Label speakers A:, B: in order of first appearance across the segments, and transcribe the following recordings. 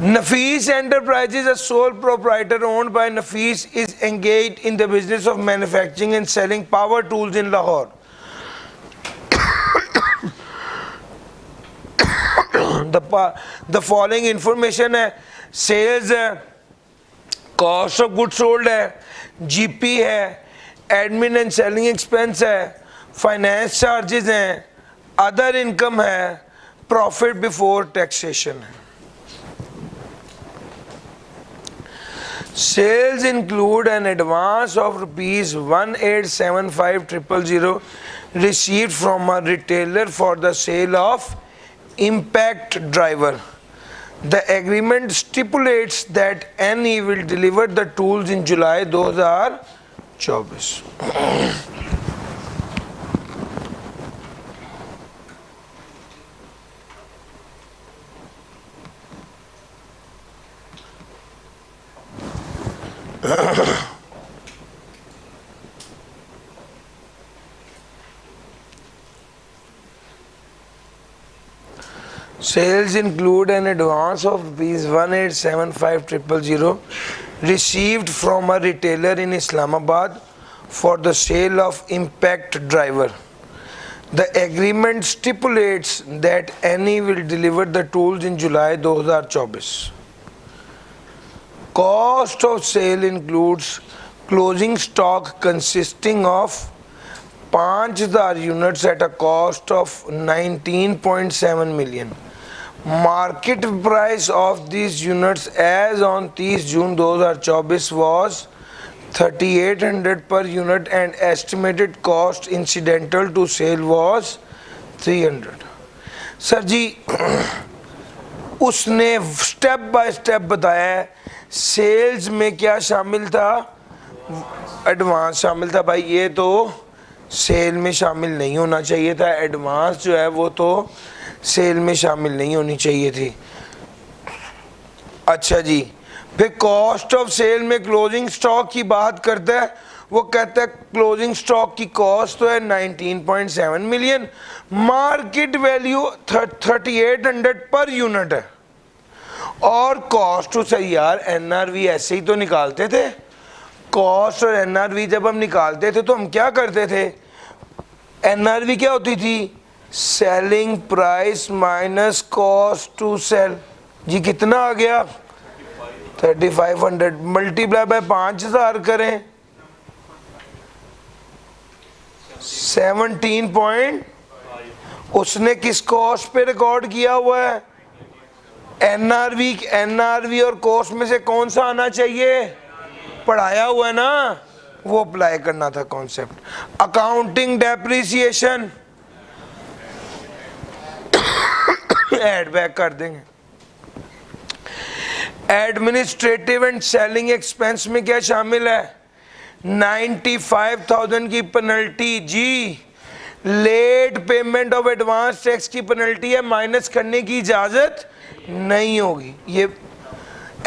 A: Nafis Enterprises, a sole proprietor owned by Nafis, is engaged in the business of manufacturing and selling power tools in Lahore. The following information है, sales है, cost of goods sold है, GP है, admin and selling expense है, finance charges हैं, other income है, profit before taxation है. Sales include an advance of rupees 1875,000 received from a retailer for the sale of impact driver. The agreement stipulates that NE will deliver the tools in July 2024. Sales include an advance of rupees 1875,000 received from a retailer in Islamabad for the sale of impact driver. The agreement stipulates that NE will deliver the tools in July 2024. Cost of sale includes closing stock consisting of 5,000 units at a cost of 19.7 million. Market price of these units as on 30 June 2024 was 3,800 per unit and estimated cost incidental to sale was 300. Sir जी उसने step by step बताया sales में क्या शामिल था, advance शामिल था. भाई ये तो सेल में शामिल नहीं होना चाहिए था, एडवांस जो है वो तो सेल में शामिल नहीं होनी चाहिए थी. अच्छा जी, फिर कॉस्ट ऑफ सेल में क्लोजिंग स्टॉक की बात करता है. वो कहता है क्लोजिंग स्टॉक की कॉस्ट तो है 19.7 million, market value 3,800 per unit है. और कॉस्ट तो सही यार, एनआरवी ऐसे ही तो निकालते थे. कॉस्ट और एनआरवी जब हम निकालते थे तो हम क्या करते थे, एनआरवी क्या होती थी, selling price minus cost to sell. जी कितना आ गया 3,500 मल्टीप्लाई बाय 5,000 करें 17 उसने किस कॉस्ट पे रिकॉर्ड किया हुआ है, एनआरवी और कॉस्ट में से कौन सा आना चाहिए, पढ़ाया हुआ है ना, वो अप्लाई करना था concept. Accounting depreciation add back कर देंगे. एडमिनिस्ट्रेटिव एंड सेलिंग एक्सपेंस में क्या शामिल है, 95,000 की पेनल्टी. जी late payment of advance tax की पेनल्टी है, माइनस करने की इजाजत नहीं होगी. ये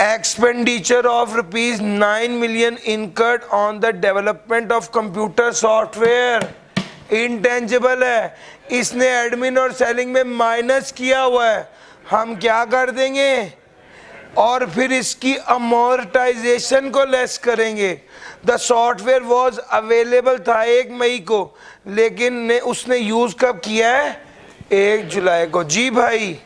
A: expenditure of rupees 9 million incurred on the development of computer software intangible है, इसने एडमिन और सेलिंग में माइनस किया हुआ है. हम क्या कर देंगे और फिर इसकी अमोर्टाइजेशन को लेस करेंगे. द सॉफ्टवेयर वॉज अवेलेबल था 1 मई को, लेकिन उसने यूज कब किया है 1 जुलाई को. जी भाई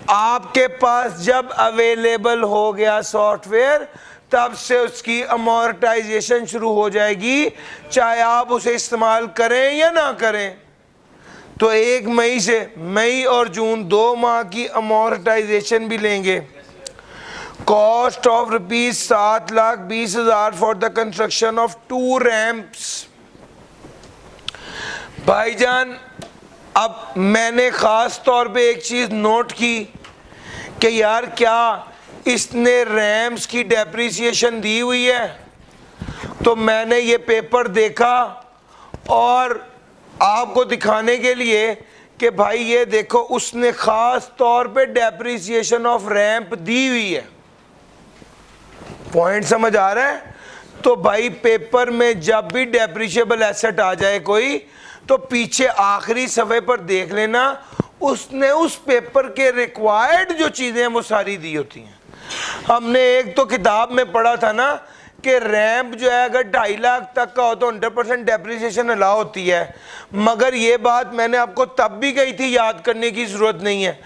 A: आपके पास जब अवेलेबल हो गया सॉफ्टवेयर तब से उसकी अमोर्टाइजेशन शुरू हो जाएगी, चाहे आप उसे इस्तेमाल करें या ना करें. तो 1 मई से मई और जून 2 माह की अमोर्टाइजेशन भी लेंगे. Cost of rupees 7,20,000 for the construction of 2 ramps. भाईजान अब मैंने ख़ास तौर पे एक चीज़ नोट की कि यार क्या इसने रैम्स की डेप्रिसिएशन दी हुई है. तो मैंने ये पेपर देखा और आपको दिखाने के लिए कि भाई ये देखो उसने ख़ास तौर पे डेप्रिसिएशन ऑफ रैंप दी हुई है. पॉइंट समझ आ रहा है. तो भाई पेपर में जब भी डेप्रिशिएबल एसेट आ जाए कोई तो पीछे आखिरी सफ़े पर देख लेना, उसने उस पेपर के रिक्वायर्ड जो चीज़ें हैं वो सारी दी होती हैं. हमने एक तो किताब में पढ़ा था ना कि रैंप जो है अगर 2.5 लाख तक का हो तो 100% डेप्रिसिएशन अलाउ होती है, मगर ये बात मैंने आपको तब भी कही थी, याद करने की ज़रूरत नहीं है।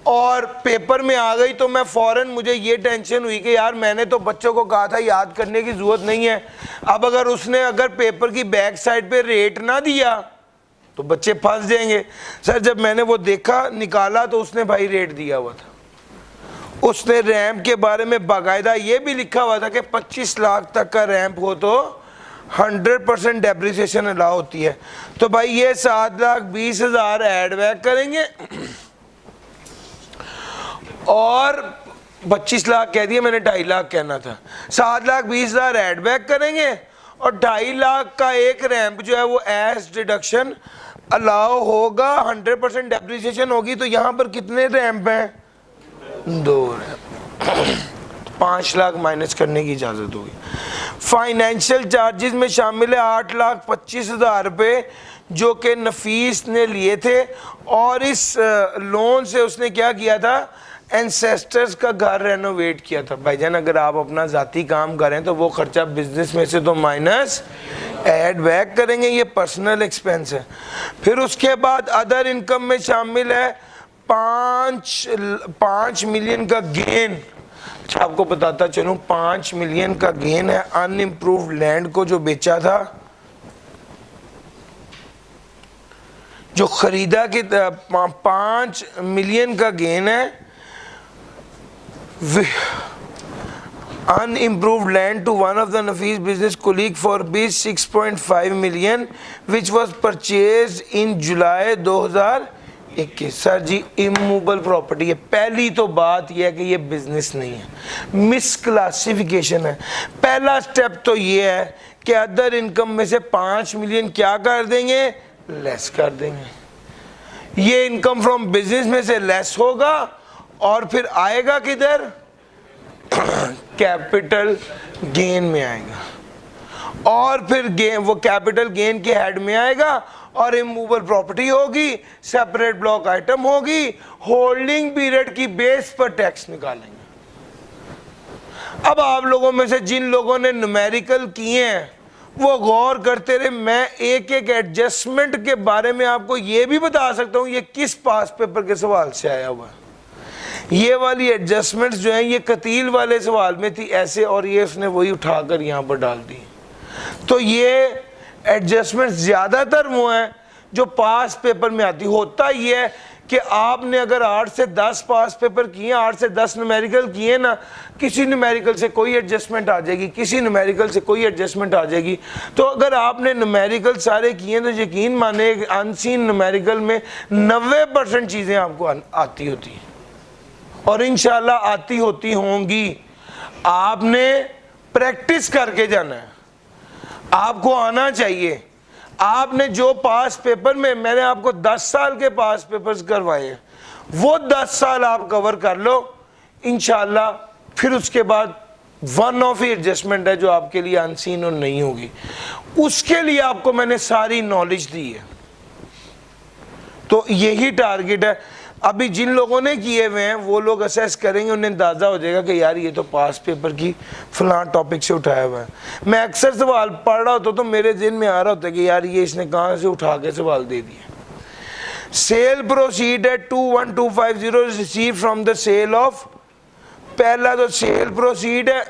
A: और पेपर में आ गई तो मैं फ़ौरन, मुझे ये टेंशन हुई कि यार मैंने तो बच्चों को कहा था याद करने की ज़रूरत नहीं है। अब अगर उसने अगर पेपर की बैक साइड पे रेट ना दिया तो बच्चे फंस जाएंगे। सर जब मैंने वो देखा निकाला तो उसने भाई रेट दिया हुआ था, उसने रैंप के बारे में बाकायदा ये भी लिखा हुआ था कि 25 लाख तक का रैंप हो तो 100% डेप्रिसिएशन अलाउ होती है। तो भाई ये 7,20,000 ऐड बैक करेंगे और 25 लाख कह दिया मैंने, 2.5 लाख कहना था। 7,20,000 ऐड बैक करेंगे और 2.5 लाख का एक रैंप जो है वो एज डिडक्शन अलाउ होगा, 100% डेप्रिसिएशन होगी। तो यहाँ पर कितने रैंप हैं? 2 रैंप। 5 लाख माइनस करने की इजाज़त होगी। फाइनेंशियल चार्जेस में शामिल है 8,25,000 रुपये जो कि नफीस ने लिए थे, और इस लोन से उसने क्या किया था? एंसेस्टर्स का घर रेनोवेट किया था। भाईजान अगर आप अपना ज़ाती काम करें तो वो खर्चा बिजनेस में से तो माइनस ऐड बैक करेंगे, ये पर्सनल एक्सपेंस है। फिर उसके बाद अदर इनकम में शामिल है 5 मिलियन का गेन। अच्छा आपको बताता चलूँ, 5 मिलियन का गेन है अनइम्प्रूव्ड लैंड को जो बेचा था, जो खरीदा कि 5 मिलियन का गेन है unimproved land to one of the Nafis business colleague for rupees 6.5 million which was purchased in July 2021। Sir ji immovable property है। पहली तो बात यह है कि ये बिजनेस नहीं है, मिसक्लासिफिकेशन है। पहला स्टेप तो ये है कि अदर इनकम में से 5 मिलियन क्या कर देंगे? लेस कर देंगे। ये इनकम फ्रॉम बिजनेस में से लेस होगा और फिर आएगा किधर? कैपिटल गेन में आएगा, और फिर गेन वो कैपिटल गेन के हेड में आएगा और इमूवेबल प्रॉपर्टी होगी, सेपरेट ब्लॉक आइटम होगी, होल्डिंग पीरियड की बेस पर टैक्स निकालेंगे। अब आप लोगों में से जिन लोगों ने न्यूमेरिकल किए हैं वो गौर करते रहे। मैं एक एक एडजस्टमेंट के बारे में आपको ये भी बता सकता हूँ ये किस पास पेपर के सवाल से आया हुआ है। ये वाली एडजस्टमेंट्स जो हैं ये कतील वाले सवाल में थी ऐसे, और ये उसने वही उठाकर यहाँ पर डाल दी। तो ये एडजस्टमेंट्स ज़्यादातर वो हैं जो पास पेपर में आती। होता ये है कि आपने अगर 8 से 10 पास पेपर किए, 8 से 10 न्यूमेरिकल किए ना, किसी न्यूमेरिकल से कोई एडजस्टमेंट आ जाएगी, किसी न्यूमेरिकल से कोई एडजस्टमेंट आ जाएगी। तो अगर आपने न्यूमेरिकल सारे किए तो यकीन माने अनसीन न्यूमेरिकल में 90% चीज़ें आपको आती होती हैं और इंशाल्लाह आती होती होंगी। आपने प्रैक्टिस करके जाना है, आपको आना चाहिए। आपने जो पास पेपर में, मैंने आपको 10 साल के पास पेपर्स करवाए हैं, वो 10 साल आप कवर कर लो इंशाल्लाह। फिर उसके बाद वन ऑफ एडजस्टमेंट है जो आपके लिए अनसीन और नहीं होगी, उसके लिए आपको मैंने सारी नॉलेज दी है। तो यही टारगेट है। अभी जिन लोगों ने किए हुए हैं वो लोग असेस करेंगे, उन्हें अंदाज़ा हो जाएगा कि यार ये तो पास पेपर की फलां टॉपिक से उठाया हुआ है। मैं अक्सर सवाल पढ़ रहा होता तो मेरे ज़हन में आ रहा होता कि यार ये इसने कहाँ से उठा के सवाल दे दिया। सेल प्रोसीड है 21250 receive from the sale of, पहला तो सेल प्रोसीड है,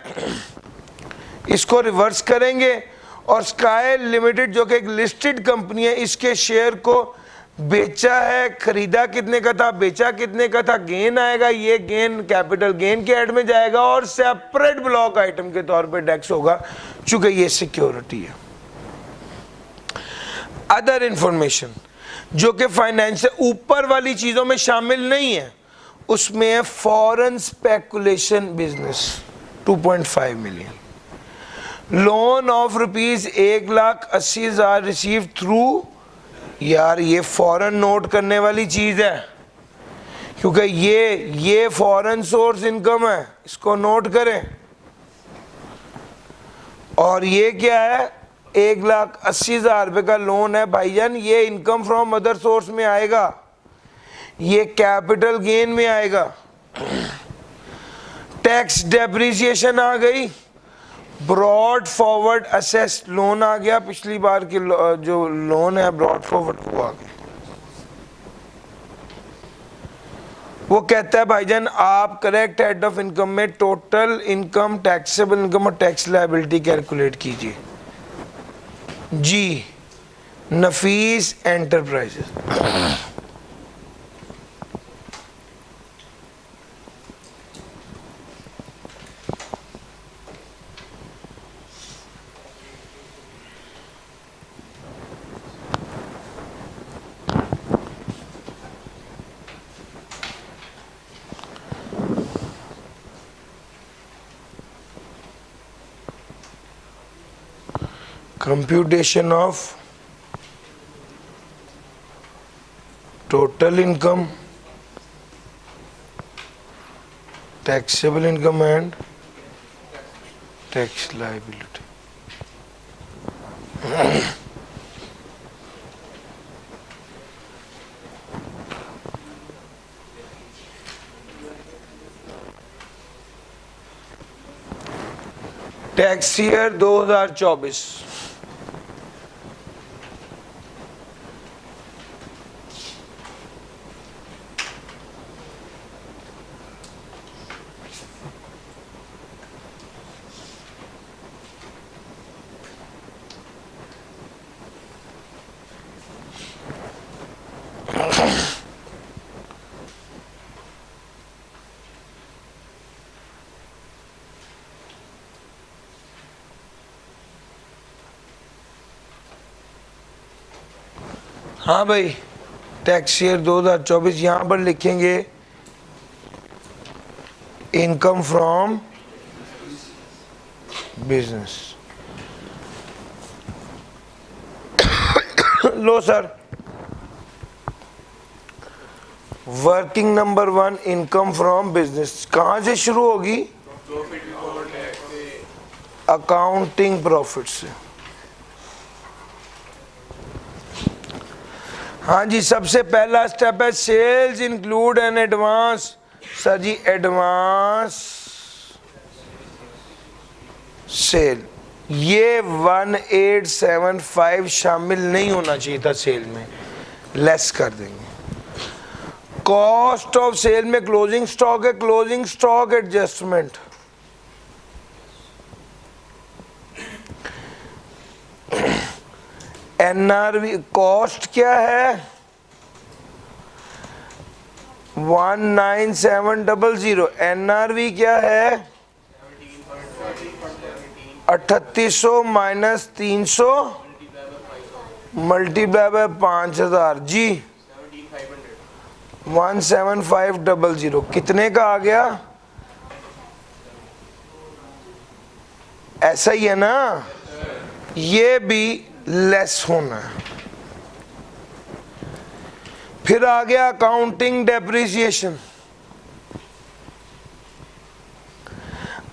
A: इसको रिवर्स करेंगे, और स्काई लिमिटेड जो कि एक लिस्टेड कंपनी है इसके शेयर को बेचा है। खरीदा कितने का था, बेचा कितने का था, गेन आएगा, ये गेन कैपिटल गेन के हेड में जाएगा और सेपरेट ब्लॉक आइटम के तौर पे टैक्स होगा चूंकि ये सिक्योरिटी है। अदर इंफॉर्मेशन जो कि फाइनेंस ऊपर वाली चीजों में शामिल नहीं है, उसमें है foreign speculation business 2.5 million, loan of rupees 1,80,000 receive through, यार ये फॉरेन नोट करने वाली चीज है क्योंकि ये फॉरेन सोर्स इनकम है, इसको नोट करें। और ये क्या है? 1,80,000 रुपये का लोन है भाईजान, ये इनकम फ्रॉम अदर सोर्स में आएगा, ये कैपिटल गेन में आएगा। टैक्स डेप्रिसिएशन आ गई, ब्रॉड फॉरवर्ड असेस्ड लोन आ गया, पिछली बार की जो लोन है ब्रॉड फॉरवर्ड वो आ गया। वो कहता है भाईजान आप करेक्ट हेड ऑफ इनकम में टोटल इनकम, टैक्सेबल इनकम और टैक्स लायबिलिटी कैलकुलेट कीजिए। जी Nafees enterprises. Computation of total income, taxable income and tax liability. Tax year 2024। हाँ भाई, टैक्स ईयर 2024 यहाँ पर लिखेंगे इनकम फ्रॉम बिजनेस। लो sir, working number 1 income from business कहाँ से शुरू होगी? अकाउंटिंग प्रॉफिट से। हाँ जी, सबसे पहला स्टेप है sales include an advance. Sir ji advance sale, ये 1875 शामिल नहीं होना चाहिए था सेल में, लेस कर देंगे। कॉस्ट ऑफ सेल में क्लोजिंग स्टॉक है, closing stock adjustment. NRV cost क्या है? 19700। एनआरवी क्या है? 3800 माइनस 300 मल्टीप्लाई बाय 5000। जी 17500 कितने का आ गया? ऐसा ही है ना, ये भी लेस होना है। फिर आ गया अकाउंटिंग डेप्रिसिएशन।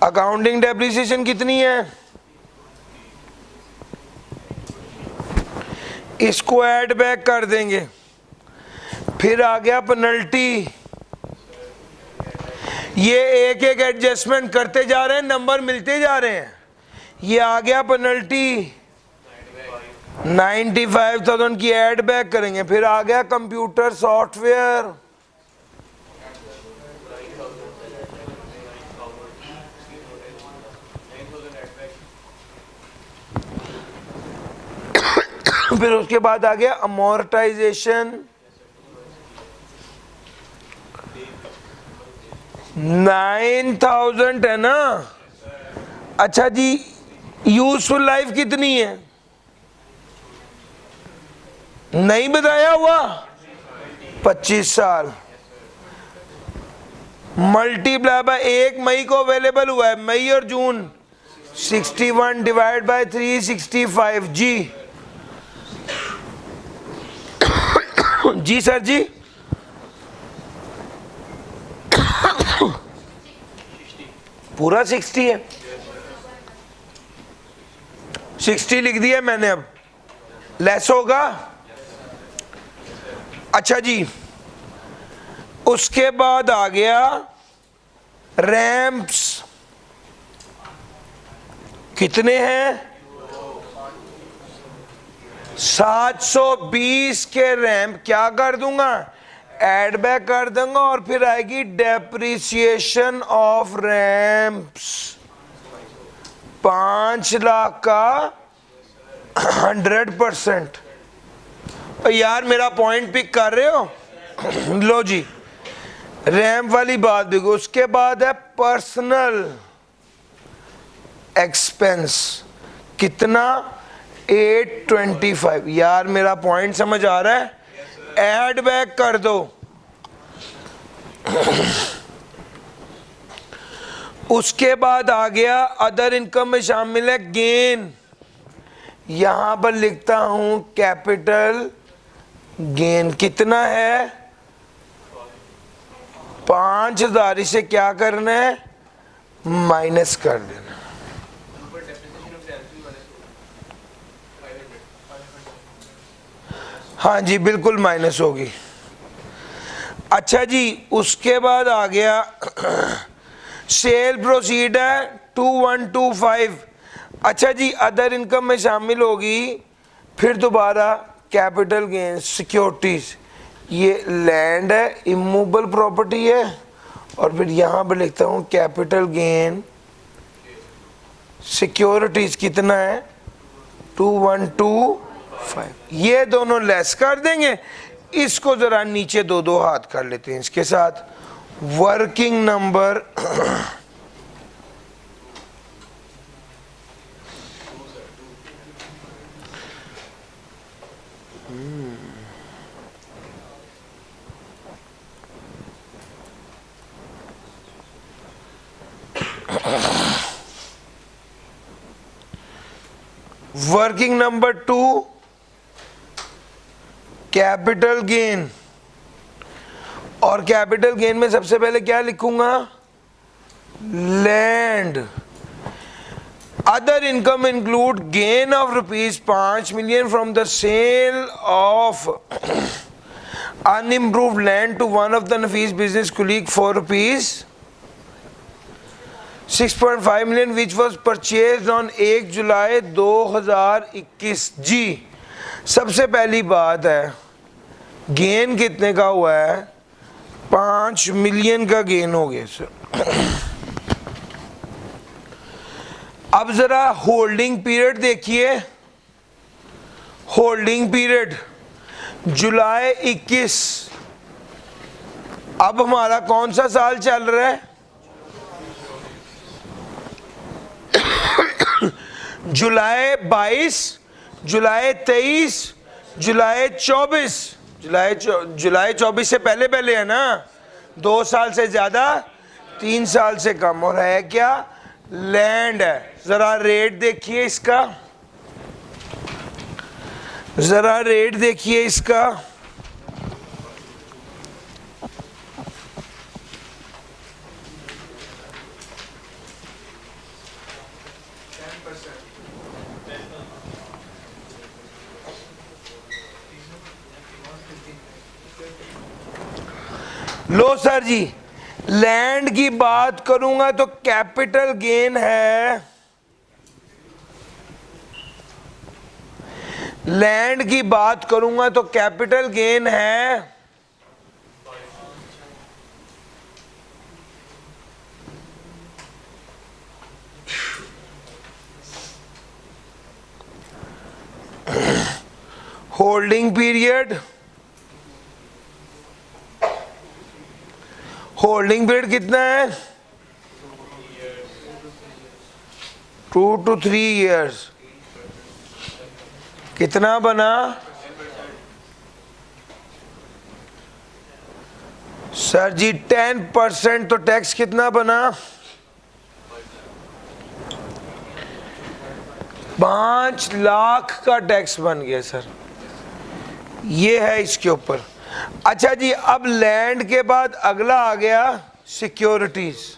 A: अकाउंटिंग डेप्रिसिएशन कितनी है? इसको ऐड बैक कर देंगे। फिर आ गया पेनल्टी। ये एक एक एडजस्टमेंट करते जा रहे हैं, नंबर मिलते जा रहे हैं। ये आ गया पेनल्टी 95,000 की ऐड बैक करेंगे। फिर आ गया कंप्यूटर सॉफ्टवेयर। फिर उसके बाद आ गया अमोर्टाइजेशन 9,000 है ना। अच्छा जी, यूजफुल लाइफ कितनी है? नहीं बताया हुआ, 25 साल। मल्टीप्लाई बाय 1 मई को अवेलेबल हुआ है, मई और जून। 61 डिवाइड बाय 365। जी जी सर जी, पूरा 60 है। 60 लिख दिया मैंने, अब लेस होगा। अच्छा जी, उसके बाद आ गया रैंप्स। कितने हैं? 720 के रैम क्या कर दूंगा, एड बैक कर दूंगा, और फिर आएगी डेप्रिसिएशन ऑफ रैम्स 5 लाख का 100%। यार मेरा पॉइंट पिक कर रहे हो? लो जी, रैम वाली बात देखो। उसके बाद है पर्सनल एक्सपेंस, कितना? 825। यार मेरा पॉइंट समझ आ रहा है? ऐड बैक कर दो। उसके बाद आ गया अदर इनकम में शामिल है गेन। यहां पर लिखता हूं कैपिटल गेन, कितना है? 5000। इसे क्या करना है? माइनस कर देना। हाँ जी बिल्कुल माइनस होगी। अच्छा जी, उसके बाद आ गया सेल प्रोसीड है 2125। अच्छा जी, अदर इनकम में शामिल होगी फिर दोबारा कैपिटल गेन सिक्योरिटीज। ये लैंड है, इमूवेबल प्रॉपर्टी है, और फिर यहाँ पर लिखता हूँ कैपिटल गेन सिक्योरिटीज, कितना है? 2125। ये दोनों लेस कर देंगे। इसको जरा नीचे दो दो हाथ कर लेते हैं इसके साथ। Working number working number 2 capital gain. और कैपिटल गेन में सबसे पहले क्या लिखूंगा? Land. Other income include gain of ₹5 million from the sale of unimproved land to one of the Nafees business colleague for ₹6.5 million which was purchased on 1 July 2021। जी सबसे पहली बात है, गेन कितने का हुआ है? 5 मिलियन का गेन हो गया सर। अब जरा होल्डिंग पीरियड देखिए। होल्डिंग पीरियड जुलाई 21। अब हमारा कौन सा साल चल रहा है? जुलाई 22, जुलाई 23, जुलाई 24। जुलाई 24 से पहले पहले है ना? 2 साल से ज्यादा, 3 साल से कम। और है क्या? लैंड है। जरा रेट देखिए इसका, जरा रेट देखिए इसका। लो सर जी, लैंड की बात करूंगा तो कैपिटल गेन है, लैंड की बात करूंगा तो कैपिटल गेन है होल्डिंग पीरियड। होल्डिंग पीरियड कितना है? 2 to 3 years। कितना बना सर जी? 10%। तो टैक्स कितना बना? 5 लाख का टैक्स बन गया सर। ये है इसके ऊपर। अच्छा जी, अब लैंड के बाद अगला आ गया सिक्योरिटीज।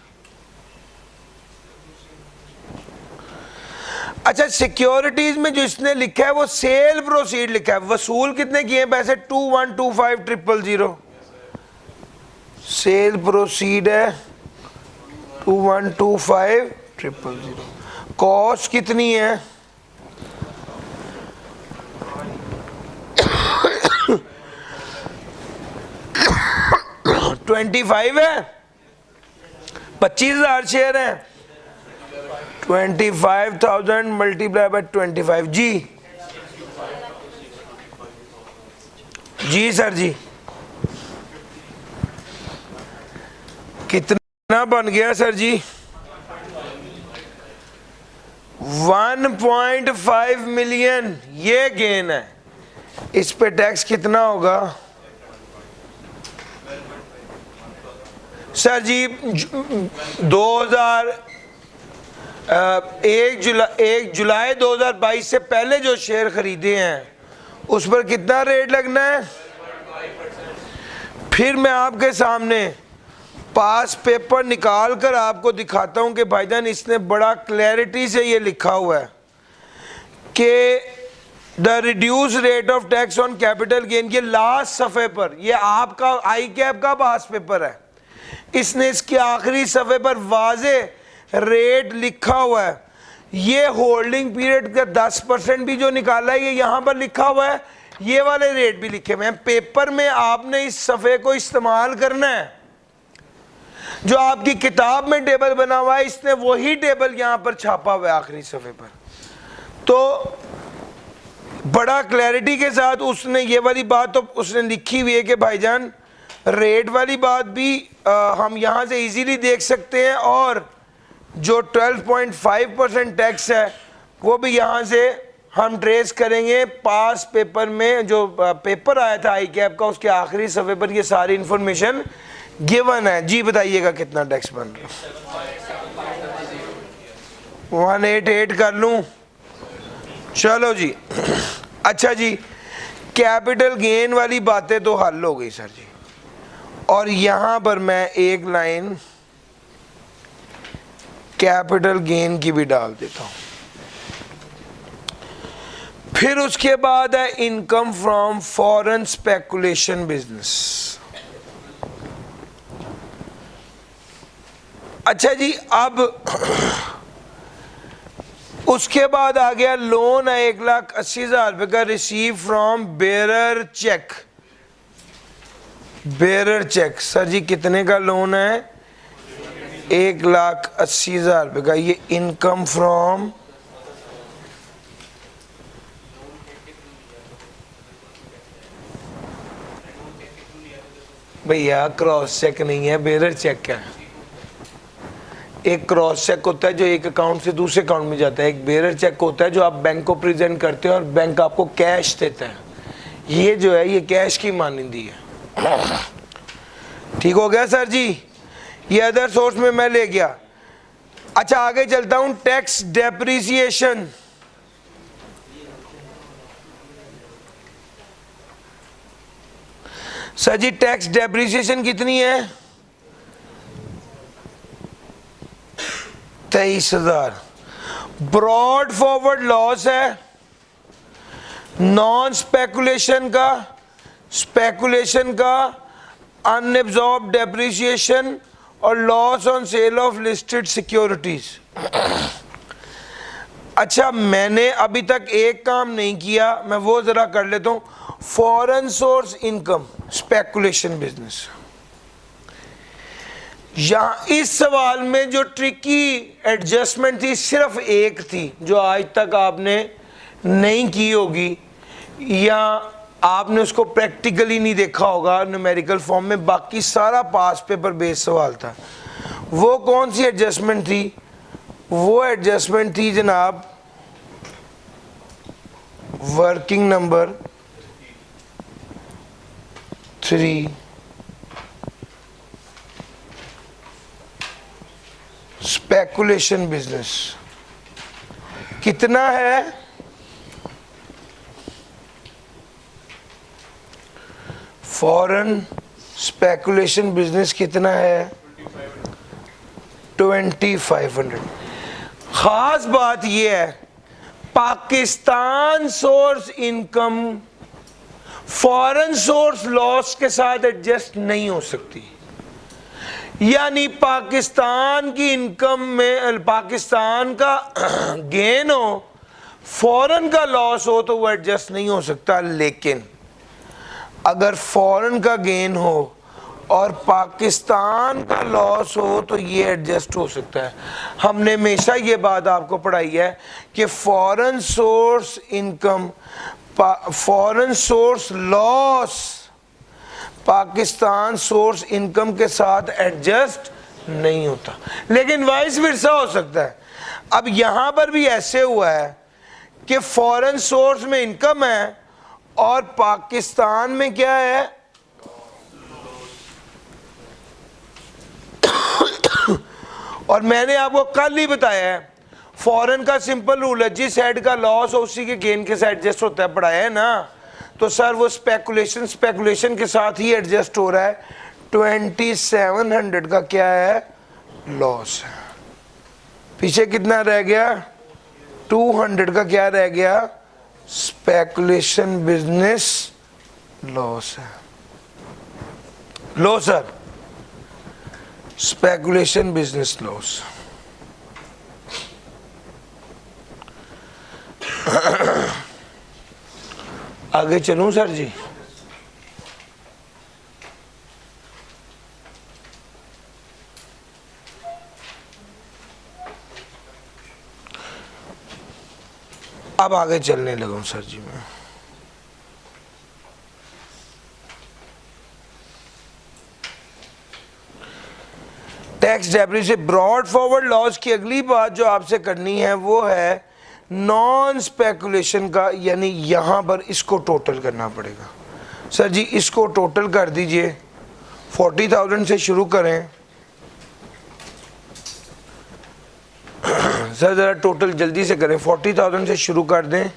A: अच्छा, सिक्योरिटीज में जो इसने लिखा है वो सेल प्रोसीड लिखा है। वसूल कितने किए पैसे? 2125,000। सेल प्रोसीड है 2125,000। कॉस्ट कितनी है? 25 है, 25,000 शेयर हैं, 25,000 मल्टीप्लाई बाय 25। जी सर जी, कितना बन गया सर जी? 1.5 मिलियन ये गेन है। इस पे टैक्स कितना होगा सर जी? 1 जुलाई 2022 से पहले जो शेयर खरीदे हैं उस पर कितना रेट लगना है? फिर मैं आपके सामने पास पेपर निकाल कर आपको दिखाता हूं कि भाईजान इसने बड़ा क्लैरिटी से ये लिखा हुआ है कि the reduce rate of tax on capital gain. ये लास्ट सफ़े पर, ये आपका आई कैप का पास पेपर है, इसने इसके आखिरी सफ़े पर वाजे रेट लिखा हुआ है। ये होल्डिंग पीरियड का 10% भी जो निकाला है ये यहाँ पर लिखा हुआ है, ये वाले रेट भी लिखे हुए हैं। पेपर में आपने इस सफ़े को इस्तेमाल करना है। जो आपकी किताब में टेबल बना हुआ है इसने वही टेबल यहाँ पर छापा हुआ है आखिरी सफ़े पर। तो बड़ा क्लैरिटी के साथ उसने ये वाली बात तो उसने लिखी हुई है कि भाईजान रेट वाली बात भी हम यहाँ से इजीली देख सकते हैं, और जो 12.5% टैक्स है वो भी यहाँ से हम ट्रेस करेंगे। पास पेपर में जो पेपर आया था आई कैप का उसके आखिरी सफ़े पर ये सारी इंफॉर्मेशन गिवन है। जी बताइएगा कितना टैक्स बन रहा है? 188 कर लूँ? चलो जी। अच्छा जी, कैपिटल गेन वाली बातें तो हल हो गई सर जी, और यहाँ पर मैं एक लाइन कैपिटल गेन की भी डाल देता हूँ। फिर उसके बाद है income from foreign speculation business. अच्छा जी, अब उसके बाद आ गया लोन है 1,80,000 रुपये का receive from bearer cheque. Bearer cheque sir जी कितने का लोन है? 1,80,000 रुपये का। ये इनकम फ्रॉम भैया क्रॉस चेक नहीं है, बेरर चेक है। एक क्रॉस चेक होता है जो एक अकाउंट से दूसरे अकाउंट में जाता है, एक बेरर चेक होता है जो आप बैंक को प्रेजेंट करते हो और बैंक आपको कैश देता है। ये जो है ये कैश की मानंदी है। ठीक हो गया सर जी? ये अदर सोर्स में मैं ले गया। अच्छा आगे चलता हूं, टैक्स डेप्रिसिएशन। सर जी टैक्स डेप्रिसिएशन कितनी है? 23,000। ब्रॉड फॉरवर्ड लॉस है, नॉन स्पेकुलेशन का, स्पेकुलेशन का, अनएब्जॉर्ब डेप्रिसिएशन और loss on sale of listed securities. अच्छा मैंने अभी तक एक काम नहीं किया, मैं वो जरा कर लेता हूं। Foreign source income speculation business. यहाँ इस सवाल में जो ट्रिकी एडजस्टमेंट थी सिर्फ एक थी जो आज तक आपने नहीं की होगी या आपने उसको प्रैक्टिकली नहीं देखा होगा न्यूमेरिकल फॉर्म में, बाकी सारा पास पेपर बेस्ड सवाल था। वो कौन सी एडजस्टमेंट थी? वो एडजस्टमेंट थी जनाब वर्किंग नंबर 3 स्पेकुलेशन बिजनेस। कितना है? फॉरेन स्पेकुलेशन बिजनेस कितना है? 2500। खास बात यह है Pakistan source income foreign source loss के साथ एडजस्ट नहीं हो सकती। यानी पाकिस्तान की इनकम में पाकिस्तान का गेन हो, फॉरेन का लॉस हो तो वो एडजस्ट नहीं हो सकता, लेकिन अगर फॉरेन का गेन हो और पाकिस्तान का लॉस हो तो ये एडजस्ट हो सकता है। हमने हमेशा ये बात आपको पढ़ाई है कि foreign source income, foreign source loss Pakistan source income के साथ एडजस्ट नहीं होता, लेकिन वाइस वर्सा हो सकता है। अब यहां पर भी ऐसे हुआ है कि फॉरेन सोर्स में इनकम है और पाकिस्तान में क्या है, और मैंने आपको कल ही बताया है फॉरेन का सिंपल रूल है, जिस साइड का लॉस हो उसी के गेन के साथ एडजस्ट होता है, पढ़ाया है ना। तो सर वो स्पेकुलेशन के साथ ही एडजस्ट हो रहा है। 2700 का क्या है, लॉस है। पीछे कितना रह गया, 200 का क्या रह गया, स्पेकुलेशन बिजनेस लॉस है। लो सर, स्पेकुलेशन बिजनेस लॉस। आगे चलूं सर जी? अब आगे चलने लगा सर जी मैं। टैक्स डेब्रिज से ब्रॉड फॉरवर्ड लॉस की अगली बात जो आपसे करनी है वो है नॉन स्पेकुलेशन का, यानी यहां पर इसको टोटल करना पड़ेगा। सर जी इसको टोटल कर दीजिए, 40,000 से शुरू करें। सर जरा टोटल जल्दी से करें, 40,000 से शुरू कर दें।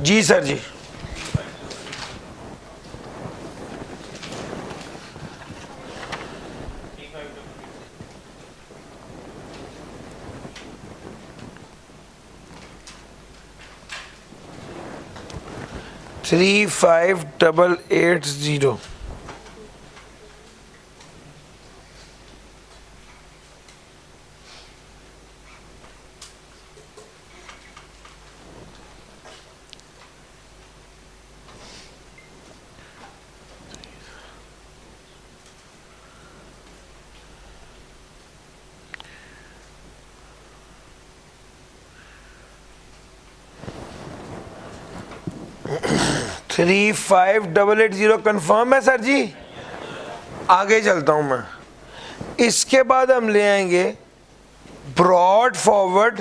A: जी सर जी। थ्री 5880। थ्री 5880 कंफर्म है सर जी? आगे चलता हूं मैं। इसके बाद हम ले आएंगे ब्रॉड फॉरवर्ड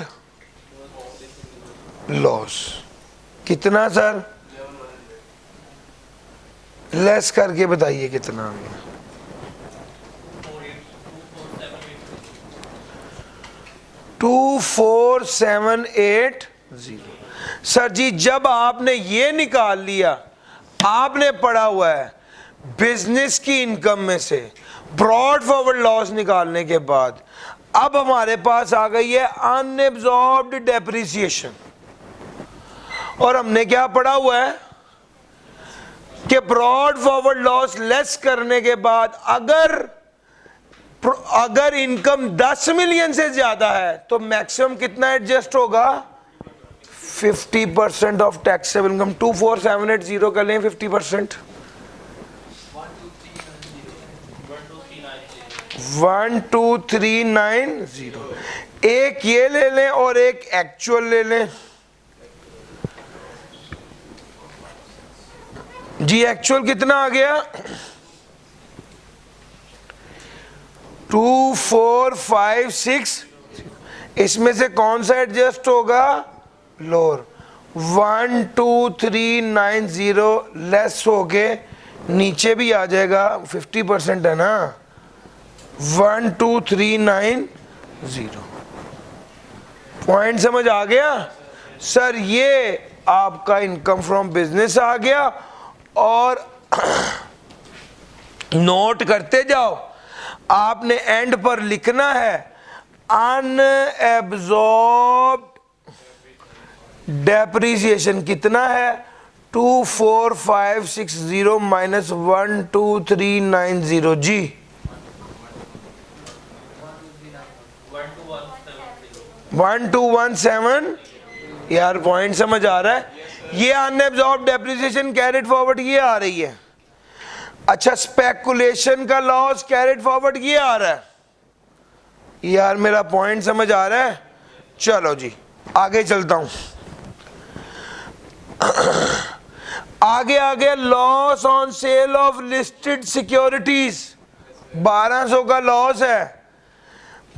A: लॉस। कितना सर? लेस करके बताइए कितना आ गया। 24,780। सर जी जब आपने ये निकाल लिया, आपने पढ़ा हुआ है बिजनेस की इनकम में से ब्रॉड फॉरवर्ड लॉस निकालने के बाद, अब हमारे पास आ गई है अनएब्जॉर्ब्ड डेप्रिसिएशन। और हमने क्या पढ़ा हुआ है कि ब्रॉड फॉरवर्ड लॉस लेस करने के बाद अगर इनकम 10 मिलियन से ज्यादा है तो मैक्सिमम कितना एडजस्ट होगा, 50% ऑफ टैक्सेबल इनकम। 24,780 का लें 50%, 12,390। एक ये ले लें और एक एक्चुअल ले लें जी। एक्चुअल कितना आ गया, 2456। इसमें से कौन सा एडजस्ट होगा, लोअर। 12,390 लेस हो के नीचे भी आ जाएगा, 50% है ना, 12,390। पॉइंट समझ आ गया सर? ये आपका इनकम फ्रॉम बिजनेस आ गया। और नोट करते जाओ, आपने एंड पर लिखना है अनएब्जॉर्ब्ड डेप्रिसिएशन कितना है, 24560 माइनस 12390 जी, 12170। यार पॉइंट समझ आ रहा है? ये अनएब्जॉर्ब्ड डेप्रिसिएशन कैरिड फॉरवर्ड ये आ रही है। अच्छा, स्पेकुलेशन का लॉस कैरिड फॉरवर्ड ये आ रहा है। यार मेरा पॉइंट समझ आ रहा है? चलो जी आगे चलता हूं। आगे आगे loss on sale of listed securities 1200 का लॉस है।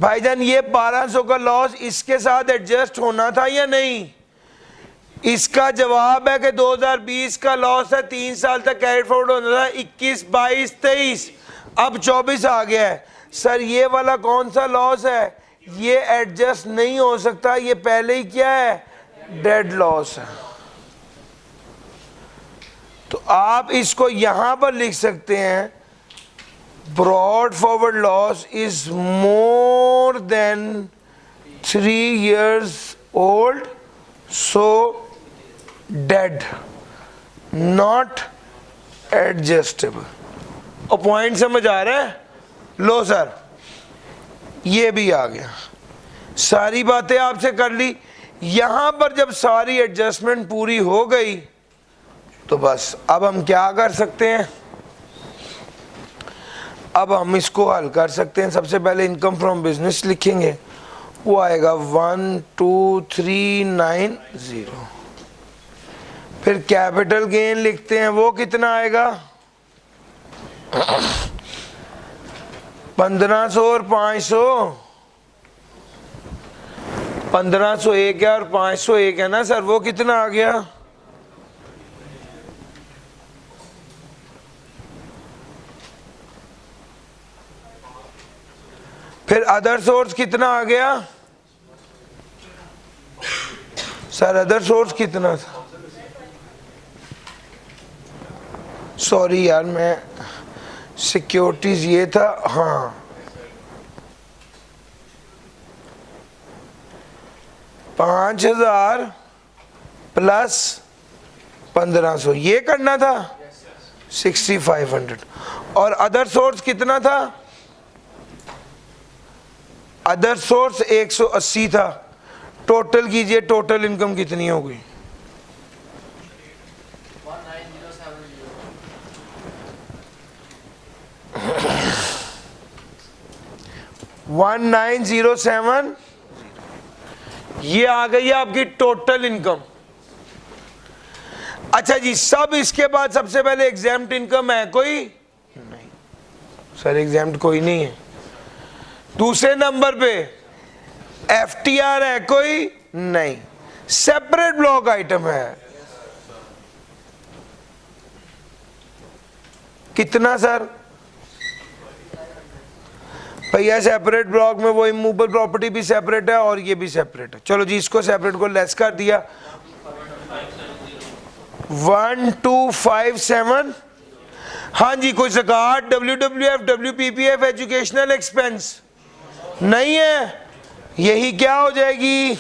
A: भाईजान ये 1200 का लॉस इसके साथ एडजस्ट होना था या नहीं? इसका जवाब है कि 2020 का लॉस है, 3 साल तक कैरिड फॉरवर्ड होना था, 21, 22, 23, अब 24 आ गया है। सर ये वाला कौन सा लॉस है? ये एडजस्ट नहीं हो सकता, ये पहले ही क्या है, डेड लॉस है। तो आप इसको यहां पर लिख सकते हैं, brought forward loss is more than 3 years old, so dead, not adjustable। और पॉइंट समझ आ रहा है? लो सर ये भी आ गया, सारी बातें आपसे कर ली। यहां पर जब सारी एडजस्टमेंट पूरी हो गई तो बस अब हम क्या कर सकते हैं, अब हम इसको हल कर सकते हैं। सबसे पहले इनकम फ्रॉम बिजनेस लिखेंगे, वो आएगा 12390। फिर कैपिटल गेन लिखते हैं, वो कितना आएगा, 1500 और 500, 1501 है और 501 है ना सर, वो कितना आ गया, फिर अदर सोर्स कितना आ गया सर, अदर सोर्स कितना था, सॉरी यार मैं सिक्योरिटीज ये था, हाँ 5000 प्लस 1500 ये करना था, 6500। और अदर सोर्स कितना था, अदर सोर्स 180 था। टोटल कीजिए, टोटल इनकम कितनी हो गई, 1907। ये आ गई है आपकी टोटल इनकम। अच्छा जी, सब इसके बाद सबसे पहले एग्जाम्प्ट इनकम है कोई नहीं सर, एग्जाम्प्ट कोई नहीं है। दूसरे नंबर पे एफटीआर है कोई नहीं, सेपरेट ब्लॉक आइटम है कितना सर भैया, सेपरेट ब्लॉक में वो इमूवेबल प्रॉपर्टी भी सेपरेट है और ये भी सेपरेट है। चलो जी इसको सेपरेट को लेस कर दिया, 1257। हाँ जी, कोई ज़कात, WWF, WPPF, एजुकेशनल एक्सपेंस नहीं है, यही क्या हो जाएगी।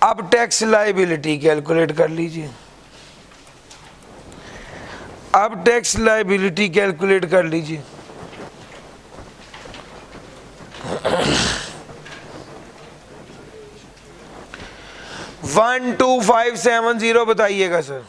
A: अब टैक्स लायबिलिटी कैलकुलेट कर लीजिए, अब टैक्स लायबिलिटी कैलकुलेट कर लीजिए। वन 2570 बताइएगा सर।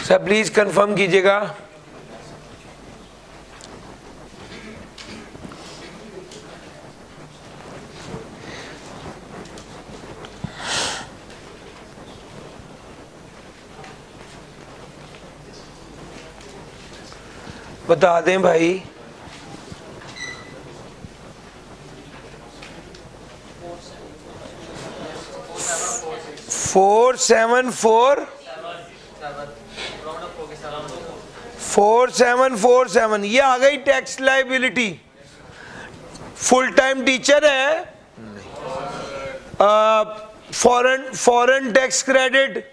A: सर प्लीज कंफर्म कीजिएगा। बता दें भाई, 4747 ये आ गई tax liability. Full time teacher है, फॉरेन टैक्स क्रेडिट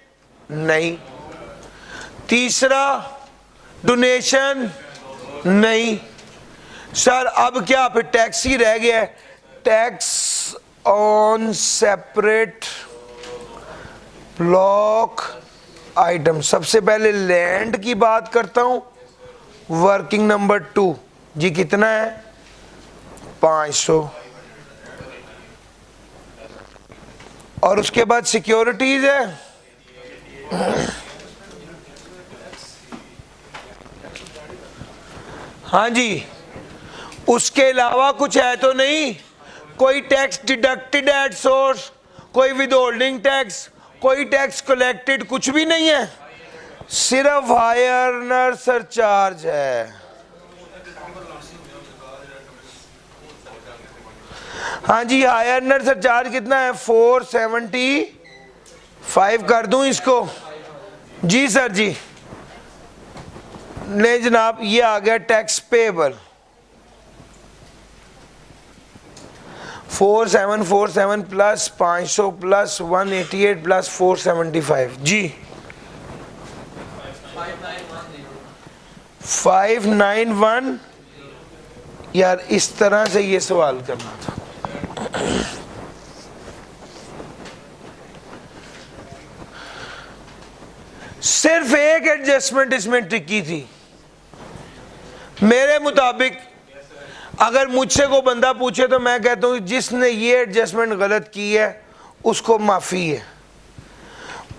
A: नहीं। तीसरा डोनेशन नहीं। सर अब क्या फिर टैक्स ही रह गया है, tax on separate block item. सबसे पहले लैंड की बात करता हूं, वर्किंग नंबर 2 जी कितना है 500, और उसके बाद सिक्योरिटीज है हाँ जी, उसके अलावा कुछ है तो नहीं, कोई टैक्स डिडक्टेड एट सोर्स, कोई विदहोल्डिंग टैक्स, कोई टैक्स कलेक्टेड, कुछ भी नहीं है, सिर्फ हायर सरचार्ज है। हाँ जी, हायर सरचार्ज कितना है 475 कर दूं इसको जी सर जी। नहीं जनाब, ये आ गया tax payable 4747 plus 500 plus 188 plus 475 जी 5910। यार इस तरह से ये सवाल करना था। सिर्फ एक एडजस्टमेंट इसमें टिकी थी मेरे मुताबिक। अगर मुझसे को बंदा पूछे तो मैं कहता हूं जिसने ये एडजस्टमेंट गलत की है उसको माफी है।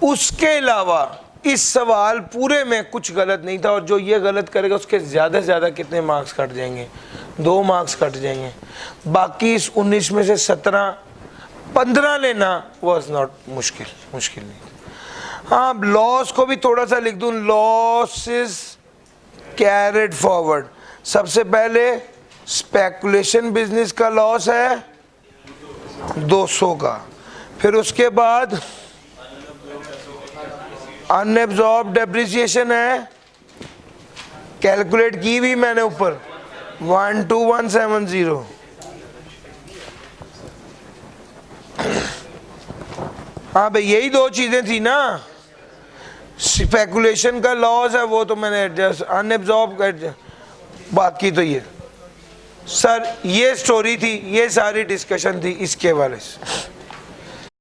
A: उसके अलावा इस सवाल पूरे में कुछ गलत नहीं था, और जो ये गलत करेगा उसके ज़्यादा से ज़्यादा कितने मार्क्स कट जाएंगे 2 मार्क्स कट जाएंगे। बाकी इस 19 में से 17-15 लेना वॉज नॉट मुश्किल नहीं। हाँ, लॉस को भी थोड़ा सा लिख दूं, लॉस इज कैरिड फॉरवर्ड। सबसे पहले स्पेकुलेशन बिजनेस का लॉस है 200 का, फिर उसके बाद अनएब्जॉर्ब डेप्रिसिएशन है, कैलकुलेट की भी मैंने ऊपर 12170। हाँ भाई यही 2 चीजें थी ना, स्पेकुलेशन का लॉस है वो तो मैंने एडजस्ट, अनएब्जॉर्ब, बाकी तो ये सर ये स्टोरी थी, ये सारी डिस्कशन थी इसके वाले से।